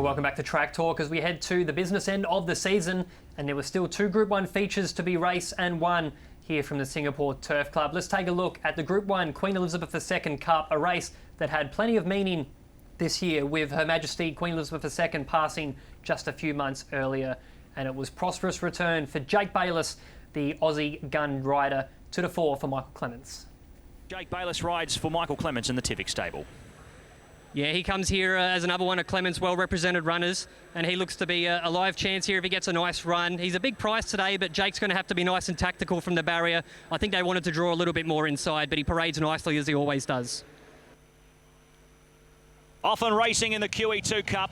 Well, welcome back to Track Talk as we head to the business end of the season, and there were still two Group 1 features to be raced and won here from the Singapore Turf Club. Let's take a look at the Group 1 Queen Elizabeth II Cup, a race that had plenty of meaning this year with Her Majesty Queen Elizabeth II passing just a few months earlier. And it was prosperous return for Jake Bayliss, the Aussie gun rider, to the fore for Michael Clements. Jake Bayliss rides for Michael Clements in the Tivik stable. Yeah, he comes here as another one of Clements' well-represented runners, and he looks to be a live chance here if he gets a nice run. He's a big price today, but Jake's going to have to be nice and tactical from the barrier. I think they wanted to draw a little bit more inside, but he parades nicely as he always does. Often racing in the QE2 Cup.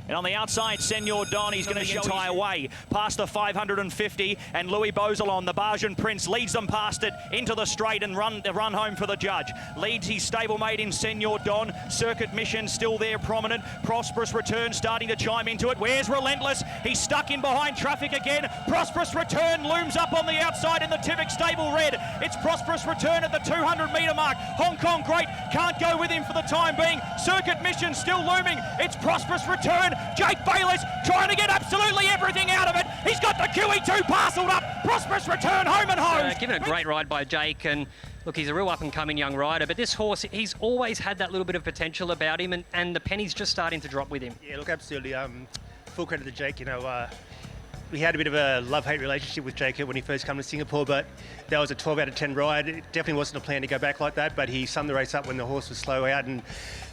And on the outside, Senor Don, he's going to show the entire way past the 550, and Louis Beauzelon, the Bajan Prince, leads them past it into the straight and run home for the judge. Leads his stablemate in Senor Don. Circuit Mission still there prominent. Prosperous Return starting to chime into it. Where's Relentless? He's stuck in behind traffic again. Prosperous Return looms up on the outside in the Tivik stable red. It's Prosperous Return at the 200-metre mark. Hong Kong Great can't go with him for the time being. Circuit Mission still looming. It's Prosperous Return. Jake Bayliss trying to get absolutely everything out of it. He's got the QE2 parcelled up. Prosperous Return home and home. Given a great ride by Jake, and look, he's a real up-and-coming young rider, but this horse, he's always had that little bit of potential about him, and the penny's just starting to drop with him. Yeah, look, absolutely. Full credit to Jake. You know, we had a bit of a love-hate relationship with Jake when he first came to Singapore, but that was a 12 out of 10 ride. It definitely wasn't a plan to go back like that, but he summed the race up when the horse was slow out and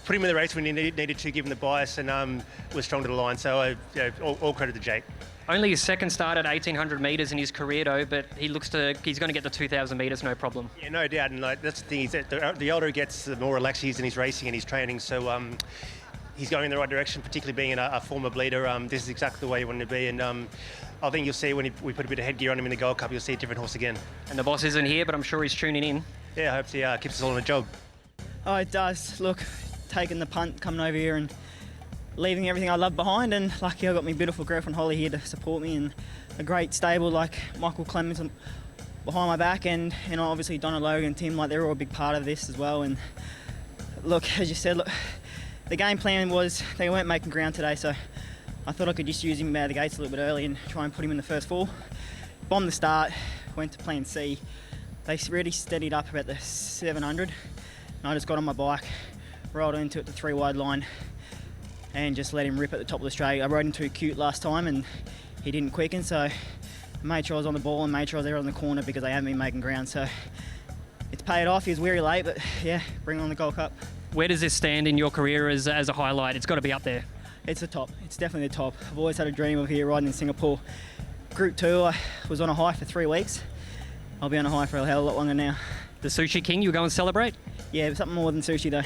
put him in the race when he needed to, give him the bias, and was strong to the line. So all credit to Jake. Only his second start at 1,800 metres in his career, though, but he's going to get the 2,000 metres, no problem. Yeah, no doubt, and that's the thing, is that the older he gets, the more relaxed he is in his racing and his training. So he's going in the right direction, particularly being a former bleeder. This is exactly the way you want him to be, and I think you'll see when we put a bit of headgear on him in the Gold Cup, you'll see a different horse again. And the boss isn't here, but I'm sure he's tuning in. Yeah, I hope he keeps us all on a job. Oh, it does. Look, taking the punt, coming over here and leaving everything I love behind, and lucky I got my beautiful girlfriend Holly here to support me, and a great stable like Michael Clements behind my back, and obviously Donna Logan, Tim, like they're all a big part of this as well. And look, as you said, look, the game plan was they weren't making ground today, so I thought I could just use him out of the gates a little bit early and try and put him in the first four. Bombed the start, went to plan C. They really steadied up about the 700, and I just got on my bike, rolled into it, the 3 wide line, and just let him rip at the top of the straight. I rode him too cute last time and he didn't quicken, so I made sure I was on the ball and made sure I was there on the corner because they haven't been making ground. So it's paid off. He was weary late, but yeah, bring on the Gold Cup. Where does this stand in your career as a highlight? It's got to be up there. It's the top. It's definitely the top. I've always had a dream of here riding in Singapore. Group 2, I was on a high for 3 weeks. I'll be on a high for a hell of a lot longer now. The Sushi King, you go and celebrate? Yeah, something more than sushi though.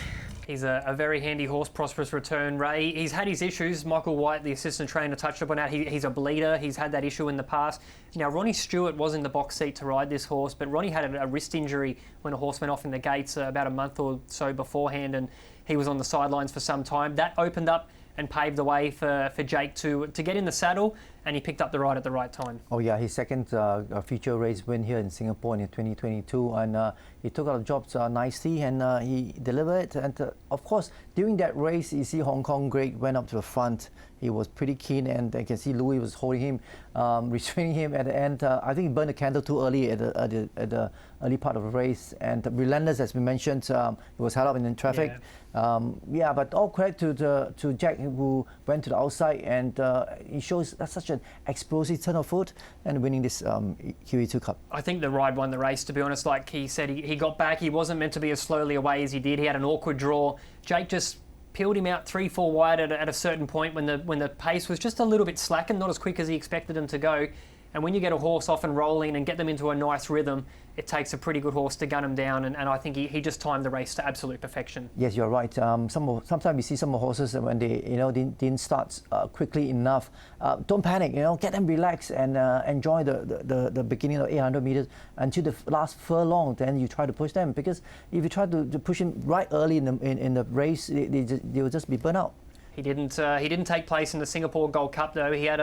He's a very handy horse, Prosperous Return, Ray. He's had his issues. Michael White, the assistant trainer, touched upon that. He's a bleeder. He's had that issue in the past. Now, Ronnie Stewart was in the box seat to ride this horse, but Ronnie had a wrist injury when the horse went off in the gates about a month or so beforehand, and he was on the sidelines for some time. That opened up and paved the way for Jake to get in the saddle, and he picked up the ride at the right time. Oh yeah, his second feature race win here in Singapore in 2022, and he took out the jobs nicely, and he delivered. And of course, during that race, you see Hong Kong Great went up to the front. He was pretty keen, and I can see Louis was holding him, restraining him at the end. I think he burned the candle too early at the early part of the race. And Relentless, as we mentioned, he was held up in the traffic. Yeah, but all credit to Jack, who went to the outside, and he shows such an explosive turn of foot and winning this QE2 Cup. I think the ride won the race, to be honest. Like he said, he got back. He wasn't meant to be as slowly away as he did. He had an awkward draw. Jake just peeled him out 3-4 wide at a certain point when the pace was just a little bit slackened, not as quick as he expected him to go. And when you get a horse off and rolling and get them into a nice rhythm, it takes a pretty good horse to gun him down. And I think he just timed the race to absolute perfection. Yes, you're right. Sometimes we see some horses when they didn't start quickly enough. Don't panic. Get them relaxed and enjoy the beginning of 800 meters until the last furlong. Then you try to push them, because if you try to push him right early in the race, they will just be burnt out. He didn't take place in the Singapore Gold Cup though. He had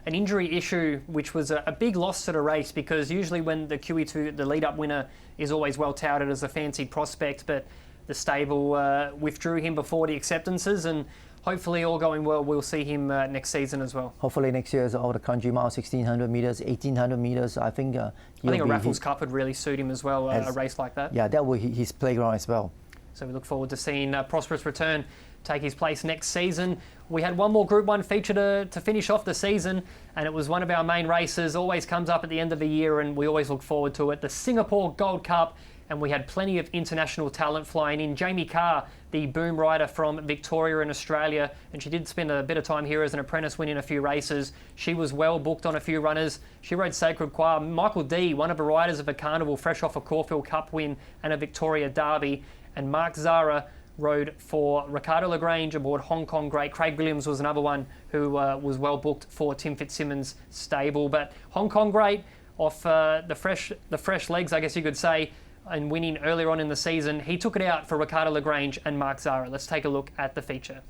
an injury issue, which was a big loss to the race, because usually when the QE2, the lead-up winner, is always well touted as a fancied prospect, but the stable withdrew him before the acceptances, and hopefully all going well, we'll see him next season as well. Hopefully next year is all the country mile, 1600 meters, 1800 meters. I think a Raffles Cup would really suit him as well, a race like that. Yeah, that will be his playground as well. So we look forward to seeing Prosperous Return take his place next season. We had one more Group 1 feature to finish off the season, and it was one of our main races. Always comes up at the end of the year, and we always look forward to it. The Singapore Gold Cup, and we had plenty of international talent flying in. Jamie Carr, the boom rider from Victoria in Australia, and she did spend a bit of time here as an apprentice, winning a few races. She was well booked on a few runners. She rode Sacred Choir. Michael D, one of the riders of a Carnival, fresh off a Caulfield Cup win and a Victoria Derby. And Mark Zara rode for Ricardo Lagrange aboard Hong Kong great. Craig Williams was another one who was well booked for Tim Fitzsimmons' stable. But Hong Kong great off the fresh legs, I guess you could say, and winning earlier on in the season. He took it out for Ricardo Lagrange and Mark Zara. Let's take a look at the feature.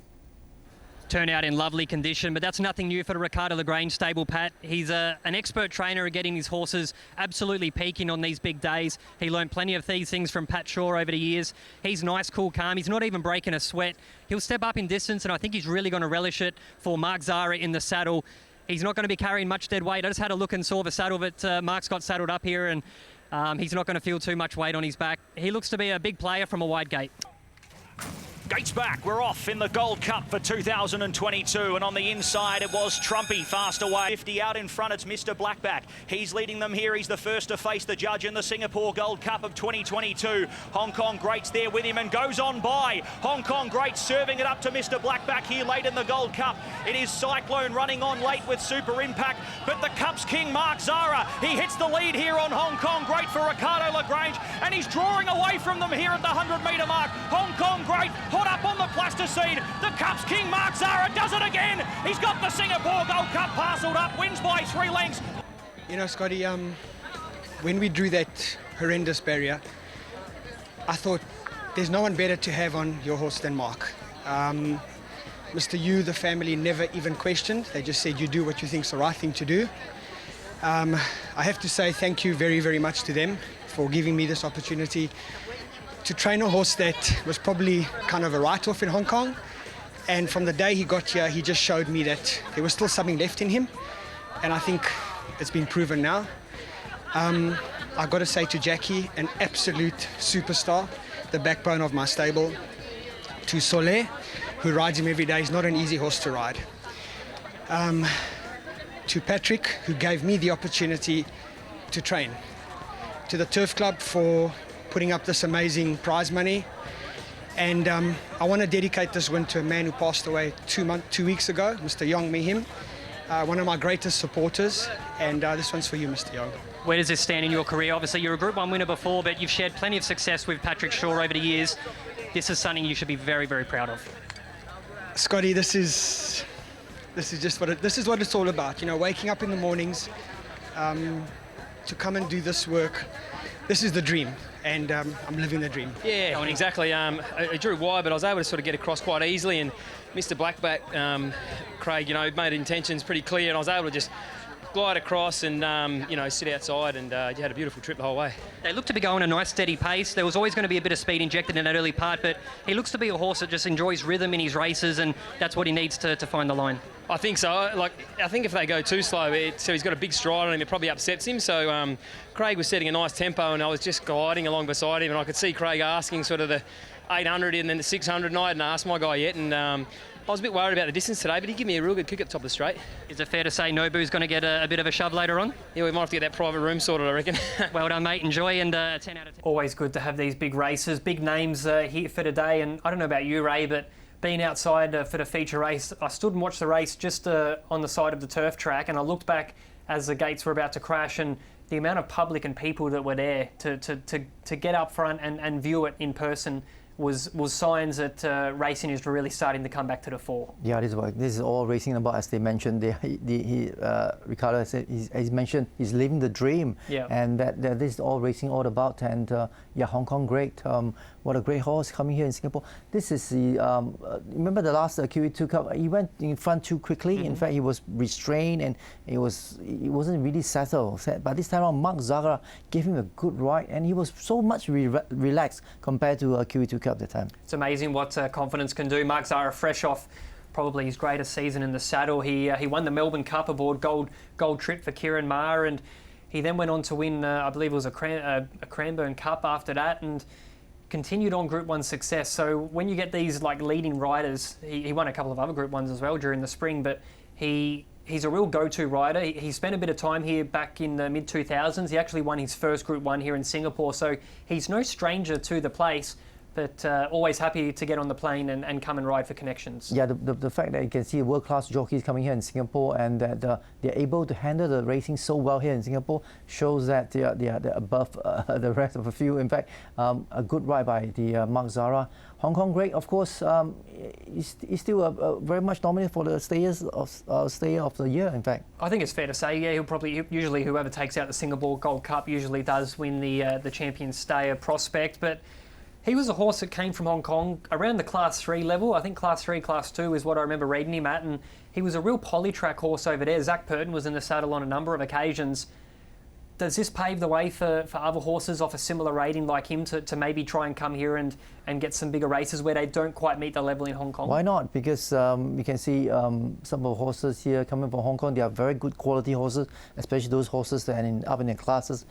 Turned out in lovely condition, but that's nothing new for the Ricardo Lagrange stable, Pat. He's an expert trainer at getting his horses absolutely peaking on these big days. He learned plenty of these things from Pat Shaw over the years. He's nice, cool, calm. He's not even breaking a sweat. He'll step up in distance, and I think he's really going to relish it for Mark Zara in the saddle. He's not going to be carrying much dead weight. I just had a look and saw the saddle that Mark's got saddled up here, and he's not going to feel too much weight on his back. He looks to be a big player from a wide gate. Gates back, we're off in the Gold Cup for 2022, and on the inside it was Trumpy fast away. 50 out in front, it's Mr. Blackback. He's leading them here. He's the first to face the judge in the Singapore Gold Cup of 2022. Hong Kong Greats there with him and goes on by. Hong Kong Greats serving it up to Mr. Blackback here late in the Gold Cup. It is Cyclone running on late with Super Impact, but the Cup's king, Mark Zara, he hits the lead here on Hong Kong Great for Ricardo Lagrange, and he's drawing away from them here at the 100-metre mark. Hong Kong Great put up on the plasticine. The Cup's king, Mark Zara, does it again. He's got the Singapore Gold Cup parcelled up, wins by 3 lengths. You know, Scotty, when we drew that horrendous barrier, I thought there's no one better to have on your horse than Mark. Mr. Yu, the family never even questioned. They just said, you do what you think's the right thing to do. I have to say thank you very, very much to them for giving me this opportunity to train a horse that was probably kind of a write-off in Hong Kong. And from the day he got here, he just showed me that there was still something left in him. And I think it's been proven now. I've got to say to Jackie, an absolute superstar, the backbone of my stable. To Soleil, who rides him every day, is not an easy horse to ride. To Patrick, who gave me the opportunity to train. To the Turf Club for putting up this amazing prize money. And I want to dedicate this win to a man who passed away 2 weeks ago, Mr. Yong Mihim, one of my greatest supporters. And this one's for you, Mr. Yong. Where does this stand in your career? Obviously, you're a Group 1 winner before, but you've shared plenty of success with Patrick Shaw over the years. This is something you should be very, very proud of. Scotty, this is just what it's all about. You know, waking up in the mornings to come and do this work. This is the dream. And I'm living the dream. Yeah, exactly. I drew wide, but I was able to sort of get across quite easily. And Mr. Blackback, Craig, you know, made intentions pretty clear, and I was able to just glide across and, you know, sit outside, and you had a beautiful trip the whole way. They look to be going a nice steady pace. There was always going to be a bit of speed injected in that early part, but he looks to be a horse that just enjoys rhythm in his races, and that's what he needs to find the line. I think so. Like, I think if they go too slow, so he's got a big stride on him, it probably upsets him. So Craig was setting a nice tempo, and I was just gliding along beside him, and I could see Craig asking sort of the 800 and then the 600, and I hadn't asked my guy yet, and I was a bit worried about the distance today, but he gave me a real good kick at the top of the straight. Is it fair to say Nobu's going to get a bit of a shove later on? Yeah, we might have to get that private room sorted, I reckon. Well done, mate. Enjoy, and 10 out of 10. Always good to have these big races, big names here for today, and I don't know about you, Ray, but being outside for the feature race, I stood and watched the race just on the side of the turf track, and I looked back as the gates were about to crash, and the amount of public and people that were there to get up front and view it in person was signs that racing is really starting to come back to the fore. Yeah, this is all racing about, as they mentioned. Ricardo said, he's mentioned he's living the dream, and that this is all racing all about. And Hong Kong great. What a great horse coming here in Singapore. This is the remember the last QE2 Cup. He went in front too quickly. Mm-hmm. In fact, he was restrained and he wasn't really settled. But this time around, Mark Zara gave him a good ride, and he was so much relaxed compared to QE2 Cup. up the time. It's amazing what confidence can do. Mark Zahra, fresh off probably his greatest season in the saddle. He won the Melbourne Cup aboard gold trip for Kieran Maher, and he then went on to win, I believe it was a Cranbourne Cup after that, and continued on Group 1 success. So when you get these like leading riders, he won a couple of other Group 1s as well during the spring, but he's a real go-to rider. He spent a bit of time here back in the mid-2000s. He actually won his first Group 1 here in Singapore, so he's no stranger to the place, but always happy to get on the plane and come and ride for connections. Yeah, the fact that you can see world-class jockeys coming here in Singapore and that they're able to handle the racing so well here in Singapore shows that they're above the rest of the field. In fact, a good ride by the Mark Zahra. Hong Kong great, of course, is still very much nominated for the Stayer of the Year, in fact. I think it's fair to say, yeah, he'll probably, usually whoever takes out the Singapore Gold Cup usually does win the Champion Stayer prospect, but he was a horse that came from Hong Kong around the Class 3 level. I think Class 3, Class 2 is what I remember reading him at, and he was a real polytrack horse over there. Zach Purton was in the saddle on a number of occasions. Does this pave the way for other horses off a similar rating like him to maybe try and come here and get some bigger races where they don't quite meet the level in Hong Kong? Why not? Because you can see some of the horses here coming from Hong Kong. They are very good quality horses, especially those horses that are up in their classes.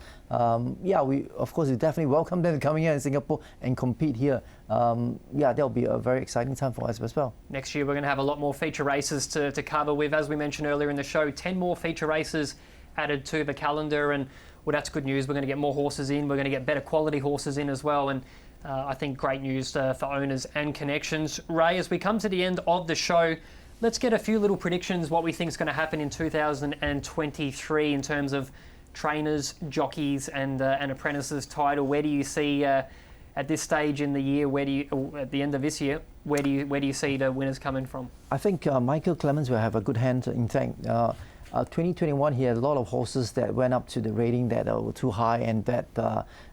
Yeah, we definitely welcome them coming here in Singapore and compete here. Yeah, that'll be a very exciting time for us as well. Next year we're going to have a lot more feature races to cover with, as we mentioned earlier in the show, 10 more feature races added to the calendar, and well, that's good news. We're going to get more horses in, we're going to get better quality horses in as well, and I think great news for owners and connections. Ray, as we come to the end of the show, let's get a few little predictions what we think is going to happen in 2023 in terms of trainers, jockeys and apprentices title. Where do you see at this stage in the year, at the end of this year, where do you see the winners coming from? I think Michael Clemens will have a good hand. In fact, 2021, he had a lot of horses that went up to the rating that were too high and that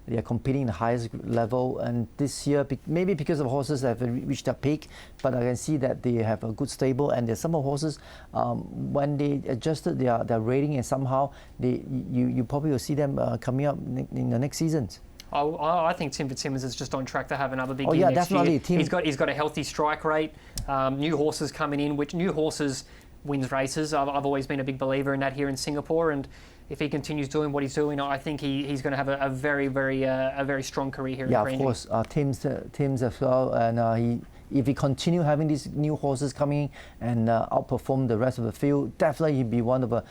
they are competing in the highest level. And this year, maybe because of horses that have reached their peak, but I can see that they have a good stable. And there's some of horses, when they adjusted their rating and somehow you probably will see them coming up in the next seasons. I think Tim Fitzsimmons is just on track to have another big year yeah, next definitely. year. He's got a healthy strike rate, new horses coming in, which new horses wins races. I've always been a big believer in that here in Singapore, and if he continues doing what he's doing, I think he's going to have a very strong career here. Yeah, in of course. Tim's as well, and if he continue having these new horses coming and outperform the rest of the field, definitely he'll be one of a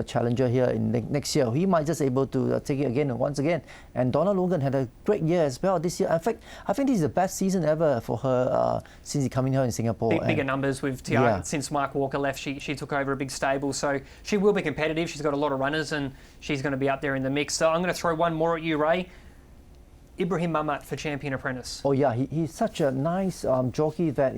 challenger here in next year. He might just able to take it again and once again. And Donna Logan had a great year as well this year. In fact, I think this is the best season ever for her since coming here in Singapore. Bigger numbers with Tiago. Since Mark Walker left, she took over a big stable, so she will be competitive. She's got a lot of runners, and she's going to be up there in the mix. So I'm going to throw one more at you, Ray. Ibrahim Mamat for Champion Apprentice. Oh yeah, he's such a nice jockey that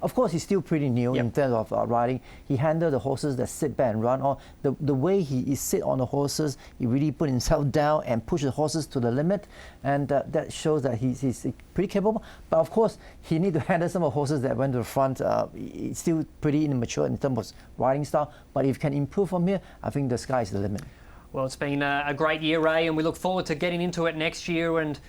of course he's still pretty new in terms of riding. He handled the horses that sit back and run. Or the way he sit on the horses, he really put himself down and push the horses to the limit, and that shows that he's pretty capable. But of course, he need to handle some of the horses that went to the front. It's still pretty immature in terms of riding style. But if he can improve from here, I think the sky is the limit. Well, it's been a great year, Ray, and we look forward to getting into it next year. And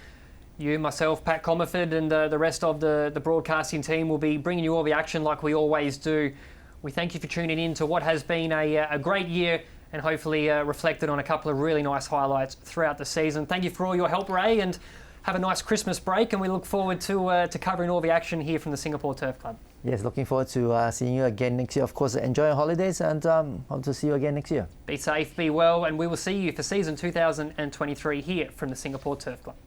you, myself, Pat Comerford, and the rest of the broadcasting team will be bringing you all the action like we always do. We thank you for tuning in to what has been a great year, and hopefully reflected on a couple of really nice highlights throughout the season. Thank you for all your help, Ray, and have a nice Christmas break, and we look forward to covering all the action here from the Singapore Turf Club. Yes, looking forward to seeing you again next year. Of course, enjoy your holidays, and hope to see you again next year. Be safe, be well, and we will see you for season 2023 here from the Singapore Turf Club.